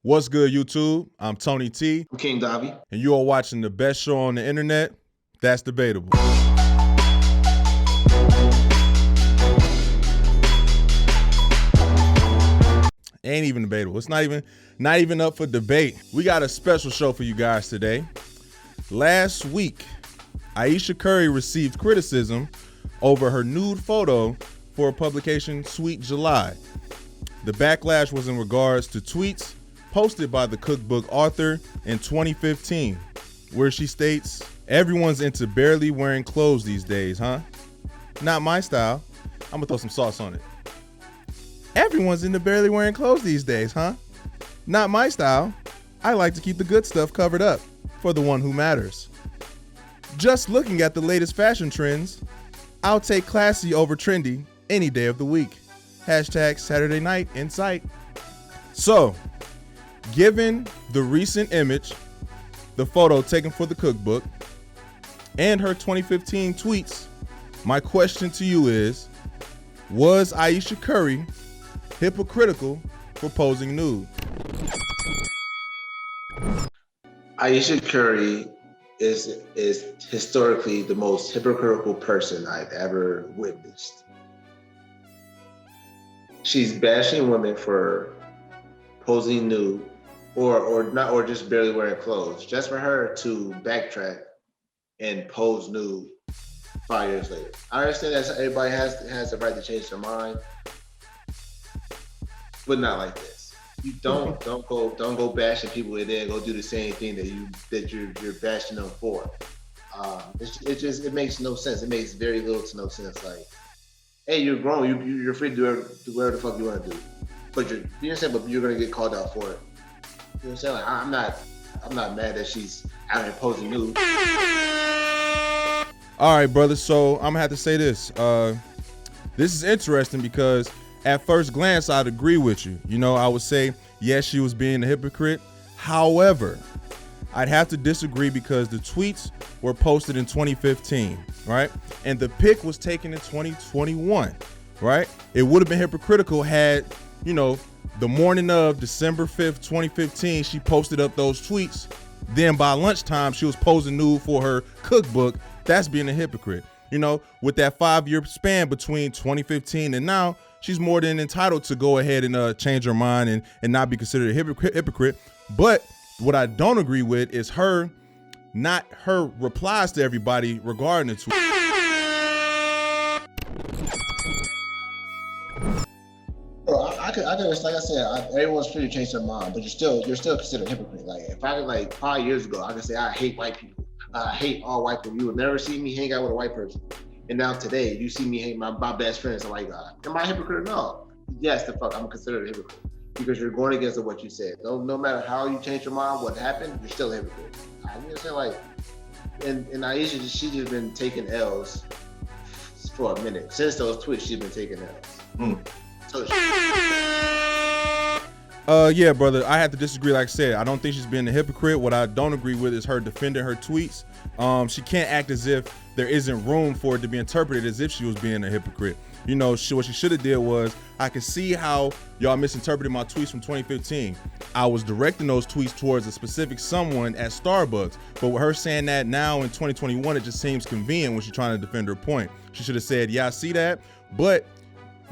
What's good, YouTube? I'm Tony T, I'm King Davi. and you are watching the best show on the internet. That's Debatable. Ain't even debatable. It's not even up for debate. We got a special show for you guys today. Last week, Ayesha Curry received criticism over her nude photo for a publication Sweet July. The backlash was in regards to tweets posted by the cookbook author in 2015, where she states, "Everyone's into barely wearing clothes these days, huh? Not my style. I'm gonna throw some sauce on it. Everyone's into barely wearing clothes these days, huh? Not my style. I like to keep the good stuff covered up for the one who matters. Just looking at the latest fashion trends, I'll take classy over trendy any day of the week. Hashtag Saturday night in sight." So, given the recent image, the photo taken for the cookbook, and her 2015 tweets, my question to you is, was Ayesha Curry hypocritical for posing nude? Ayesha Curry is historically the most hypocritical person I've ever witnessed. She's bashing women for posing nude or just barely wearing clothes, just for her to backtrack and pose nude 5 years later. I understand that everybody has the right to change their mind, but not like this. You don't go bashing people and then go do the same thing that you're bashing them for. It makes no sense. It makes very little to no sense. Like, hey, you're grown. You're free to do whatever the fuck you want to do. But you're gonna get called out for it. You know what I'm saying? Like, I'm not mad that she's out here posing nude. All right, brother. So I'm gonna have to say this. This is interesting because at first glance, I'd agree with you. You know, I would say, yes, she was being a hypocrite. However, I'd have to disagree because the tweets were posted in 2015, right? And the pic was taken in 2021, right? It would have been hypocritical had, you know, the morning of December 5th, 2015, she posted up those tweets. Then by lunchtime, she was posing nude for her cookbook. That's being a hypocrite. You know, with that 5-year span between 2015 and now, she's more than entitled to go ahead and change her mind and not be considered a hypocrite. But what I don't agree with is her replies to everybody regarding the tweet. I could understand. Like I said, everyone's free to change their mind, but you're still considered a hypocrite. Like, if I like 5 years ago, I could say I hate white people. I hate all white people. You would never see me hang out with a white person. And now today, you see me hang my best friends. I'm like, am I a hypocrite? No. Yes, the fuck, I'm considered a hypocrite because you're going against what you said. No matter how you change your mind, what happened, you're still a hypocrite. I'm gonna say, like, and Ayesha, she's just been taking L's for a minute. Since those tweets, she's been taking L's. So yeah, brother, I have to disagree. Like I said, I don't think she's being a hypocrite. What I don't agree with is her defending her tweets. She can't act as if there isn't room for it to be interpreted as if she was being a hypocrite. You know, what she should have did was, I could see how y'all misinterpreted my tweets from 2015. I was directing those tweets towards a specific someone at Starbucks. But with her saying that now in 2021, it just seems convenient when she's trying to defend her point. She should have said, yeah, I see that, but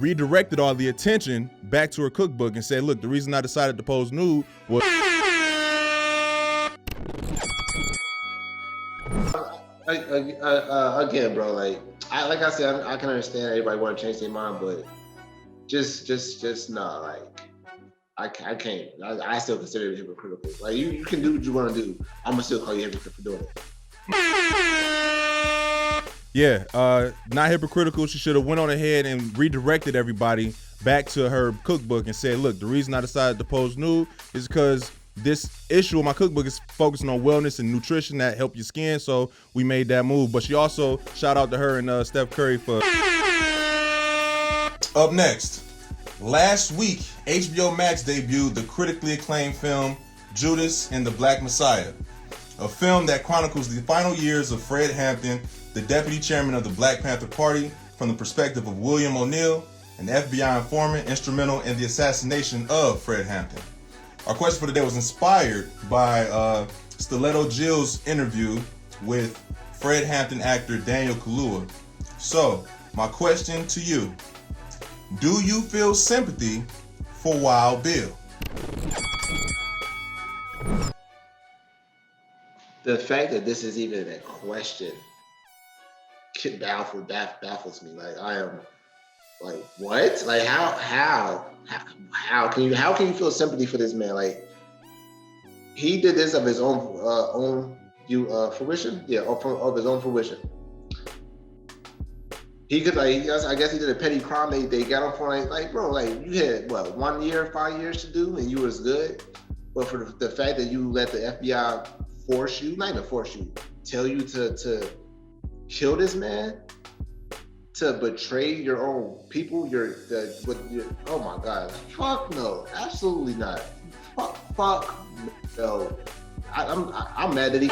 redirected all the attention back to her cookbook and said, look, the reason I decided to pose nude was... Again, bro, like I said, I can understand everybody want to change their mind, but just nah, like I can't. I still consider it hypocritical. Like, you can do what you want to do. I'm gonna still call you hypocrite for doing it. Yeah, not hypocritical. She should have went on ahead and redirected everybody back to her cookbook and said, look, the reason I decided to pose nude is because this issue of my cookbook is focusing on wellness and nutrition that help your skin, so we made that move. But she also, shout out to her and Steph Curry for... Up next, last week, HBO Max debuted the critically acclaimed film Judas and the Black Messiah, a film that chronicles the final years of Fred Hampton, the deputy chairman of the Black Panther Party, from the perspective of William O'Neill, an FBI informant instrumental in the assassination of Fred Hampton. Our question for today was inspired by Stiletto Jill's interview with Fred Hampton actor Daniel Kaluuya. So, my question to you, do you feel sympathy for Wild Bill? The fact that this is even a question baffles me. Like, I am like, what? Like, how can you feel sympathy for this man? Like, he did this of his own fruition. Yeah, of his own fruition. He could, like, I guess he did a petty crime. They got him for like, bro, like, you had what, 1 year, 5 years to do, and you was good. But for the fact that you let the FBI force you, not even force you, tell you to kill this man, to betray your own people, oh my God, fuck no, absolutely not, fuck no. I'm mad that he.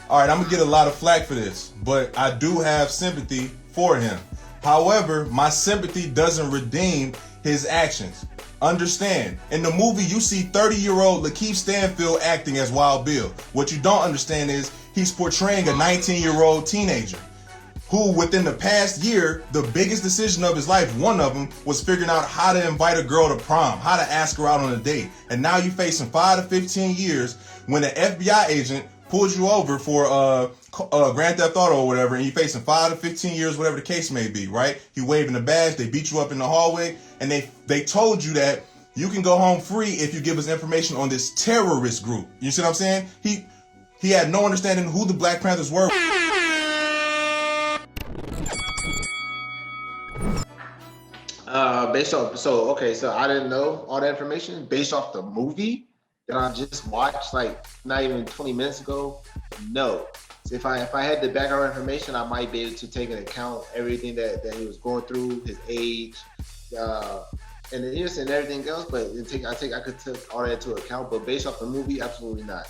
All right, I'm gonna get a lot of flack for this, but I do have sympathy for him. However, my sympathy doesn't redeem his actions. Understand, in the movie you see 30-year-old Lakeith Stanfield acting as Wild Bill. What you don't understand is he's portraying a 19-year-old teenager who, within the past year, the biggest decision of his life, one of them, was figuring out how to invite a girl to prom, how to ask her out on a date. And now you're facing 5 to 15 years when an FBI agent pulls you over for Grand Theft Auto or whatever, and you're facing 5 to 15 years, whatever the case may be, right? You waving a badge, they beat you up in the hallway, and they told you that you can go home free if you give us information on this terrorist group. You see what I'm saying? He had no understanding who the Black Panthers were. So I didn't know all that information based off the movie that I just watched, like, not even 20 minutes ago. No. So if I had the background information, I might be able to take into account everything that he was going through, his age, and the years and everything else. But I could take all that into account. But based off the movie, absolutely not.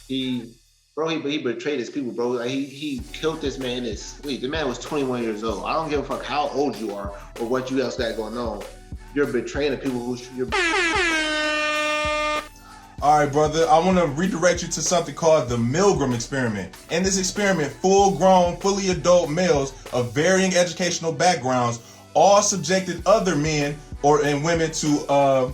He betrayed his people, bro. Like, he killed this man in his sleep. The man was 21 years old. I don't give a fuck how old you are or what you else got going on. You're betraying the people you're. All right, brother, I want to redirect you to something called the Milgram experiment. In this experiment, full-grown, fully adult males of varying educational backgrounds all subjected other men and women to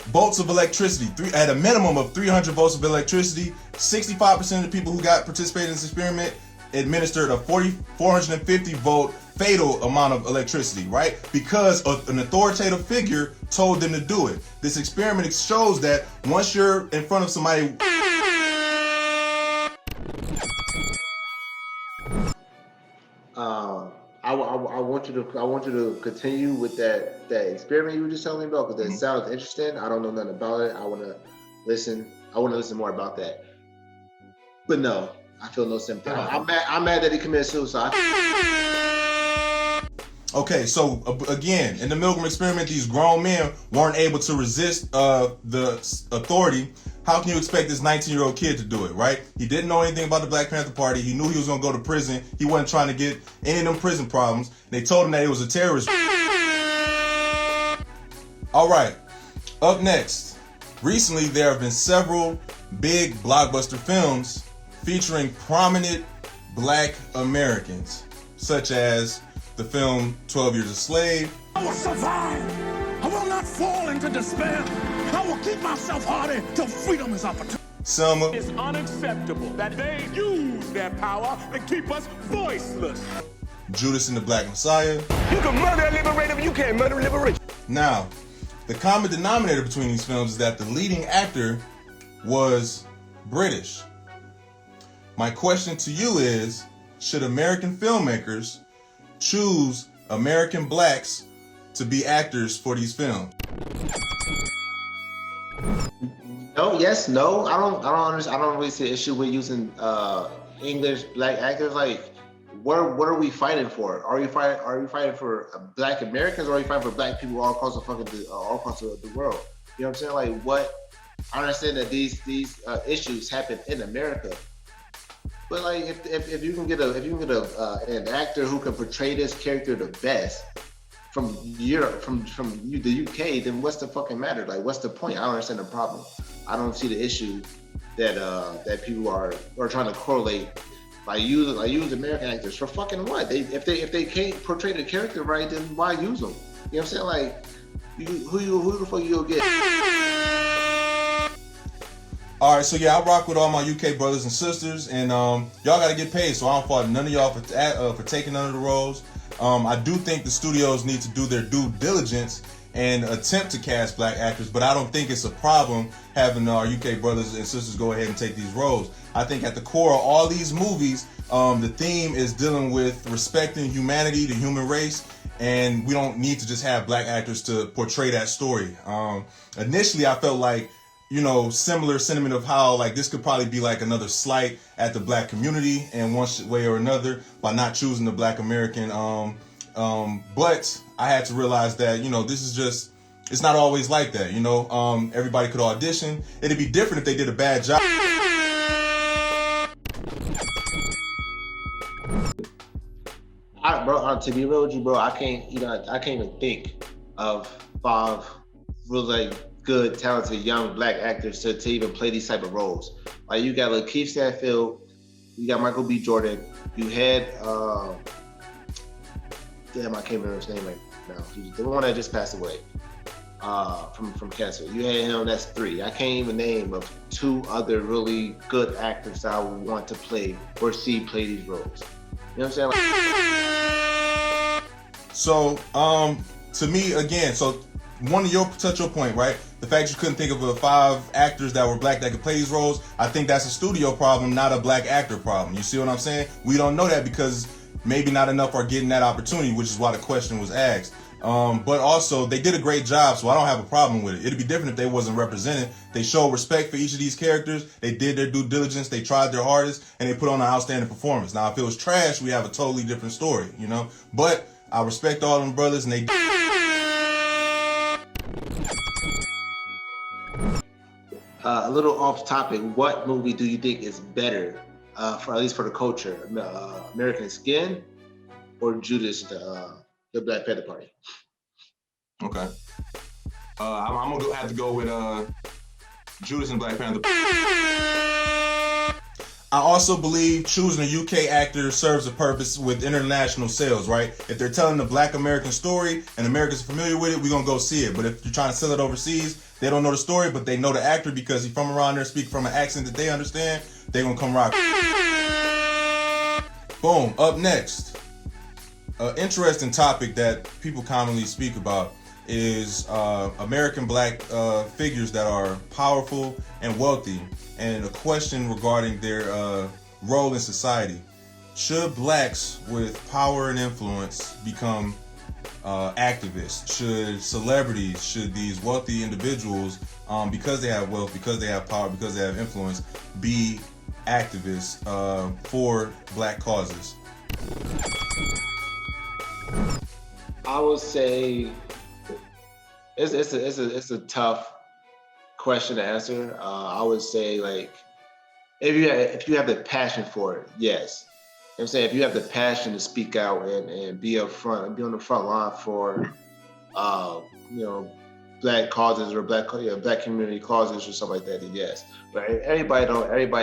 volts of electricity, at a minimum of 300 volts of electricity. 65% of the people who participated in this experiment administered a 450 volt fatal amount of electricity, right? Because an authoritative figure told them to do it. This experiment shows that once you're in front of somebody, I want you to continue with that experiment you were just telling me about, because that sounds interesting. I don't know nothing about it. I want to listen more about that. But no, I feel no sympathy. I'm mad that he committed suicide. okay, so again, in the Milgram experiment, these grown men weren't able to resist the authority. How can you expect this 19-year-old kid to do it, right? He didn't know anything about the Black Panther Party. He knew he was going to go to prison. He wasn't trying to get any of them prison problems. They told him that it was a terrorist. All right, up next. Recently, there have been several big blockbuster films featuring prominent Black Americans, such as the film 12 Years a Slave. I will survive. I will not fall into despair. I will keep myself hardy till freedom is opportune. Selma. It's unacceptable that they use their power to keep us voiceless. Judas and the Black Messiah. You can murder a liberator, but you can't murder a liberation. Now, the common denominator between these films is that the leading actor was British. My question to you is, should American filmmakers choose American blacks to be actors for these films? No, yes, no. I don't understand. I don't really see an issue with using English Black actors. Like, what are we fighting for? Are we fighting for Black Americans, or are we fighting for Black people all across the world? You know what I'm saying? Like, what? I understand that these issues happen in America, but like, if you can get an actor who can portray this character the best from Europe, from the UK, then what's the fucking matter? Like, what's the point? I don't understand the problem. I don't see the issue that people are trying to correlate. Use American actors for fucking what? If they can't portray the character right, then why use them? You know what I'm saying? Like, who the fuck you gonna get? All right, so yeah, I rock with all my UK brothers and sisters, and y'all gotta get paid. So I don't fault none of y'all for taking none of the roles. I do think the studios need to do their due diligence and attempt to cast black actors, but I don't think it's a problem having our UK brothers and sisters go ahead and take these roles. I think at the core of all these movies, the theme is dealing with respecting humanity, the human race, and we don't need to just have black actors to portray that story. Initially, I felt like, similar sentiment of how like this could probably be like another slight at the black community in one way or another by not choosing the black American. But I had to realize that, this is just, it's not always like that, everybody could audition. It'd be different if they did a bad job. To be real with you, bro, I can't even think of 5 really good, talented young black actors to even play these type of roles. Like, you got Lakeith Stanfield, you got Michael B. Jordan, you had damn, I can't remember his name right now. He's the one that just passed away from cancer. You had him, that's 3. I can't even name of 2 other really good actors that I would want to play or see play these roles. You know what I'm saying? So, to me, again, so touch your point, right? The fact you couldn't think of 5 actors that were black that could play these roles, I think that's a studio problem, not a black actor problem. You see what I'm saying? We don't know that because maybe not enough are getting that opportunity, which is why the question was asked. But also, they did a great job, so I don't have a problem with it. It'd be different if they wasn't represented. They showed respect for each of these characters. They did their due diligence. They tried their hardest, and they put on an outstanding performance. Now, if it was trash, we have a totally different story, But I respect all them brothers, and they... A little off topic, what movie do you think is better, for at least for the culture? American Skin or Judas, the Black Panther Party? Okay. I'm gonna have to go with Judas and Black Panther. I also believe choosing a UK actor serves a purpose with international sales, right? If they're telling the black American story and Americans are familiar with it, we're gonna go see it. But if you're trying to sell it overseas, they don't know the story, but they know the actor because he's from around there, speak from an accent that they understand, they're gonna come rock. Boom, up next. An interesting topic that people commonly speak about is American black figures that are powerful and wealthy, and a question regarding their role in society. Should blacks with power and influence become activists? Should celebrities, should these wealthy individuals, because they have wealth, because they have power, because they have influence, be activists for black causes? I would say it's a tough question to answer. I would say, like, if you have the passion for it, yes. You know what I'm saying? If you have the passion to speak out and be up front and be on the front line for black causes or black community causes or something like that, then yes. But everybody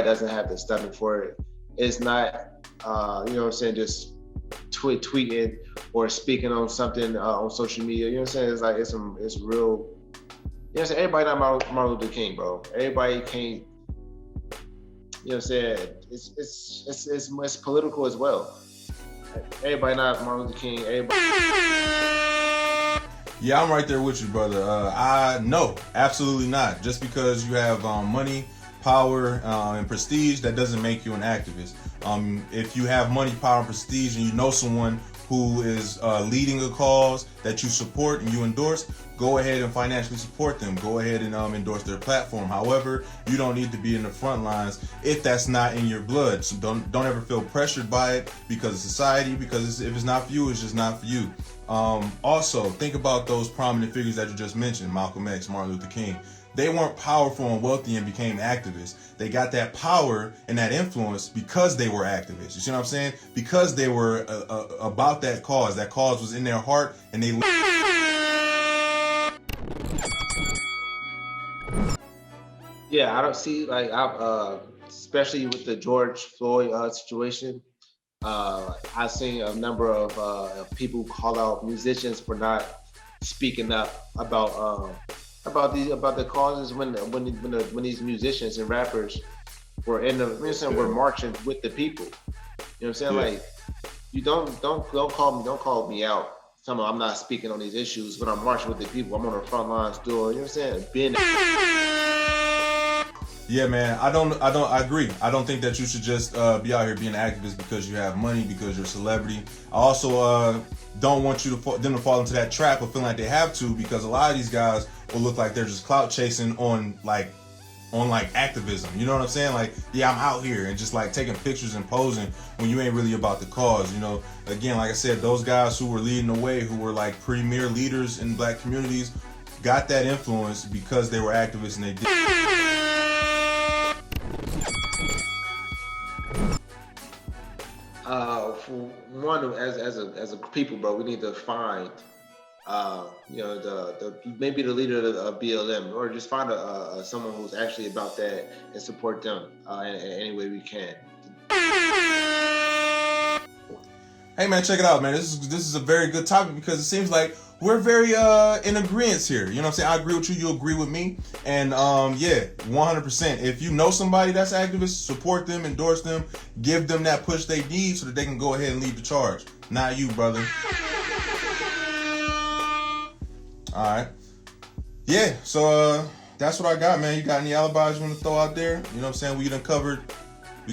doesn't have the stomach for it. It's not just tweeting or speaking on something on social media. You know what I'm saying? It's like it's real. You know what I'm saying? Everybody not Martin Luther King, bro. Everybody can't. You know what I'm saying? It's political as well. Everybody not Martin Luther King. Everybody. Yeah, I'm right there with you, brother. No, absolutely not. Just because you have money, power, and prestige, that doesn't make you an activist. If you have money, power, and prestige, and you know someone who is leading a cause that you support and you endorse, go ahead and financially support them. Go ahead and endorse their platform. However, you don't need to be in the front lines if that's not in your blood. So don't ever feel pressured by it because of society, because if it's not for you, it's just not for you. Also, think about those prominent figures that you just mentioned, Malcolm X, Martin Luther King. They weren't powerful and wealthy and became activists. They got that power and that influence because they were activists. You see what I'm saying? Because they were about that cause. That cause was in their heart, and they. Yeah, I don't see like especially with the George Floyd situation. I've seen a number of people call out musicians for not speaking up about the causes when these musicians and rappers were were marching with the people. You know what I'm saying? Yeah. Like, you don't call me out. I'm not speaking on these issues when I'm marching with the people. I'm on the front lines doing, you know what I'm saying? Being. Yeah, man. I agree. I don't think that you should just be out here being an activist because you have money, because you're a celebrity. I also don't want them to fall into that trap of feeling like they have to, because a lot of these guys will look like they're just clout chasing on activism. You know what I'm saying? Like, yeah, I'm out here and just like taking pictures and posing when you ain't really about the cause. You know, again, like I said, those guys who were leading the way, who were like premier leaders in black communities, got that influence because they were activists and they did. For one, as a people, bro, we need to find, the maybe the leader of BLM, or just find someone who's actually about that and support them in any way we can. Hey man, check it out, man. This is a very good topic because it seems like we're very in agreement here. You know what I'm saying? I agree with you, you agree with me. And yeah, 100%. If you know somebody that's activist, support them, endorse them, give them that push they need so that they can go ahead and lead the charge. Not you, brother. Alright. Yeah, so that's what I got, man. You got any alibis you want to throw out there? You know what I'm saying? We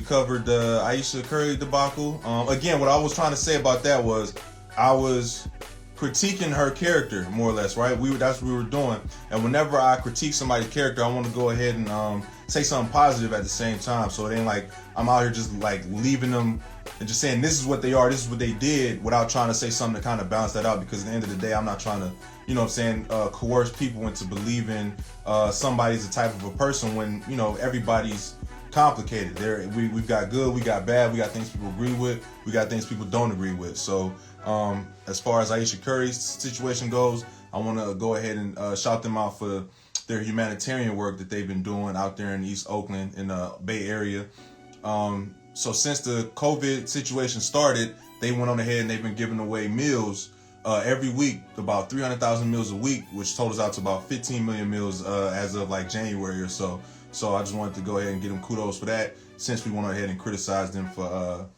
covered the Ayesha Curry debacle. Again, what I was trying to say about that was I was critiquing her character, more or less, right? That's what we were doing. And whenever I critique somebody's character, I want to go ahead and say something positive at the same time. So it ain't like I'm out here just like leaving them and just saying this is what they are, this is what they did, without trying to say something to kind of balance that out. Because at the end of the day, I'm not trying to, you know what I'm saying, coerce people into believing somebody's the type of a person when, you know, everybody's complicated. We've got good, we got bad, we got things people agree with, we got things people don't agree with. So as far as Ayesha Curry's situation goes, I want to go ahead and shout them out for their humanitarian work that they've been doing out there in East Oakland in the Bay Area. So since the COVID situation started, they went on ahead and they've been giving away meals every week, about 300,000 meals a week, which totals out to about 15 million meals as of like January or so. So I just wanted to go ahead and give them kudos for that, since we went ahead and criticized them for,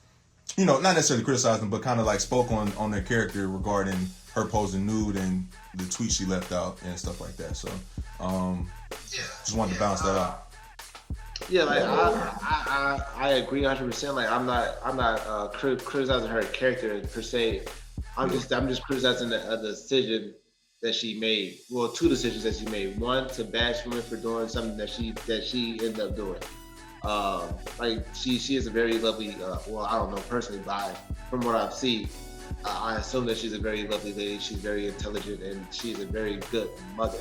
not necessarily criticized them, but kind of like spoke on their character regarding her posing nude and the tweet she left out and stuff like that. So just wanted to balance that out. Yeah, like I agree 100%. Like I'm not criticizing her character per se. I'm just criticizing the decision that she made. Well, two decisions that she made. One, to bash women for doing something that she ended up doing. Like she is a very lovely. Well, I don't know personally, but from what I've seen, I assume that she's a very lovely lady. She's very intelligent, and she's a very good mother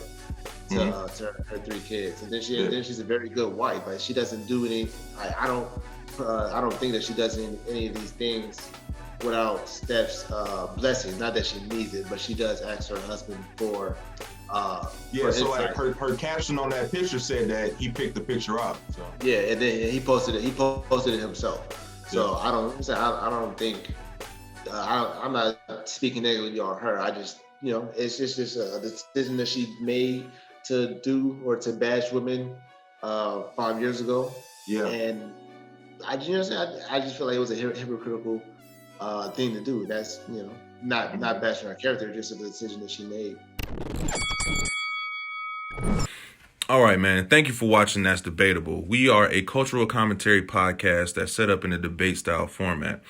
to her three kids. And then she's a very good wife. Like she doesn't do any. I don't think that she does any of these things without Steph's blessing. Not that she needs it, but she does ask her husband for so like her caption on that picture said that he picked the picture up. So yeah, and then he posted it himself. So I don't think I'm not speaking negatively on her. I just, it's just a decision that she made to do or to bash women 5 years ago. Yeah, and I just feel like it was a hypocritical thing to do. That's not bashing her character, just a decision that she made. All right, man. Thank you for watching That's Debatable. We are a cultural commentary podcast that's set up in a debate style format.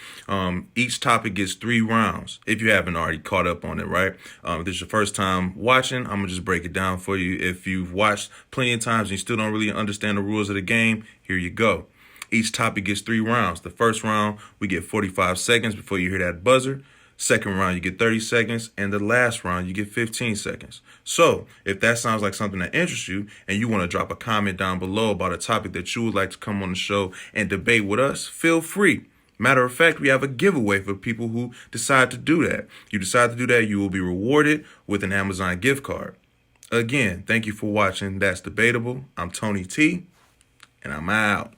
Each topic gets 3 rounds, if you haven't already caught up on it, right? If this is your first time watching, I'm going to just break it down for you. If you've watched plenty of times and you still don't really understand the rules of the game, here you go. Each topic gets 3 rounds. The first round, we get 45 seconds before you hear that buzzer. Second round, you get 30 seconds. And the last round, you get 15 seconds. So if that sounds like something that interests you and you want to drop a comment down below about a topic that you would like to come on the show and debate with us, feel free. Matter of fact, we have a giveaway for people who decide to do that. You decide to do that, you will be rewarded with an Amazon gift card. Again, thank you for watching. That's Debatable. I'm Tony T, and I'm out.